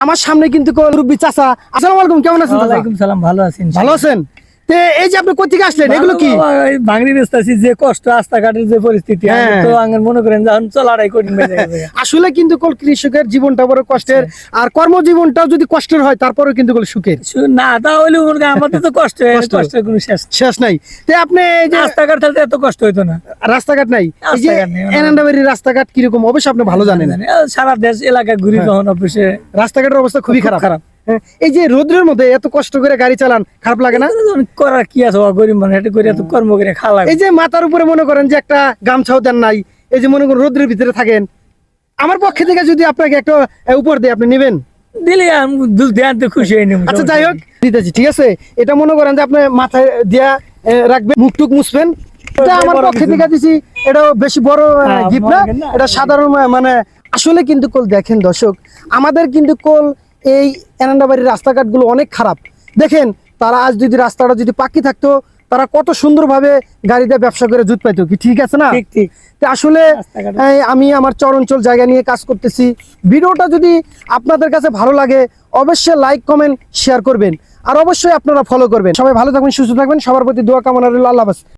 আমার সামনে কিন্তু মুরব্বি চাচা। আসসালামু আলাইকুম, কেমন আছেন? ওয়ালাইকুম সালাম, ভালো আছেন? ভালো আছেন? এই যে আপনি কোথা থেকে আসলেন, এগুলো কি? ভাঙড়ি রাস্তাছি, যে কষ্ট রাস্তাঘাটের যে পরিস্থিতি, আমি তো আঙ্গন মনে করেন যখন চলাটাই কঠিন হয়ে যায়। আসলে কিন্তু কৃষকের জীবনটা বড় কষ্টের, আর কর্মজীবনটাও যদি কষ্টের হয় তারপরেও কিন্তু সুখের না। তাহলে আমাদের তো কষ্ট, কষ্টের কোনো শেষ নাই। তো আপনি এই যে রাস্তাঘাট থাকলে এত কষ্ট হইতো না। রাস্তাঘাট নাই, এই যে এনান্দাবাড়ির রাস্তাঘাট কিরকম অবশ্যই আপনি ভালো জানেন। সারা দেশ এলাকা ঘুরি তখন অফিসে রাস্তাঘাটের অবস্থা খুবই খারাপ। এই যে রোদ্রের মধ্যে এত কষ্ট করে গাড়ি চালান, খারাপ লাগে না? করার কি আছে, গরিব মানুষ এটা করে এত কর্ম করে খাওয়া। এই যে মাথার উপরে মনে করেন যে একটা গামছাও দেন নাই, এই যে মনে করেন রোদ্রের ভিতরে থাকেন, আমার পক্ষে থেকে যদি আপনাকে একটা উপর দিয়ে আপনি নেবেন, দিলে আমি খুশি হয়ে নেব। আচ্ছা যাই হোক, দিতেছি, ঠিক আছে? এটা মনে করেন যে আপনি মাথায় দিয়া রাখবেন, মুখটুক মুছবেন, এটা আমার পক্ষে থেকে দিছি। এটা বেশি বড় গিফট না, এটা সাধারণ। মানে আসলে কিন্তু দেখেন দর্শক, আমাদের কিন্তু এই এনান্দাবাড়ির রাস্তাঘাটগুলো অনেক খারাপ। দেখেন, তারা আজ যদি রাস্তাটা যদি পাকি থাকতো, তারা কত সুন্দরভাবে গাড়িতে ব্যবসা করে জুত পাইতো, কি ঠিক আছে না? ঠিক। আসলে আমি আমার চরঞ্চল জায়গা নিয়ে কাজ করতেছি। ভিডিওটা যদি আপনাদের কাছে ভালো লাগে, অবশ্যই লাইক কমেন্ট শেয়ার করবেন, আর অবশ্যই আপনারা ফলো করবেন। সবাই ভালো থাকবেন, সুস্থ থাকবেন, সবার প্রতি দোয়া কামনা রইল। আল্লাহ হাফেজ।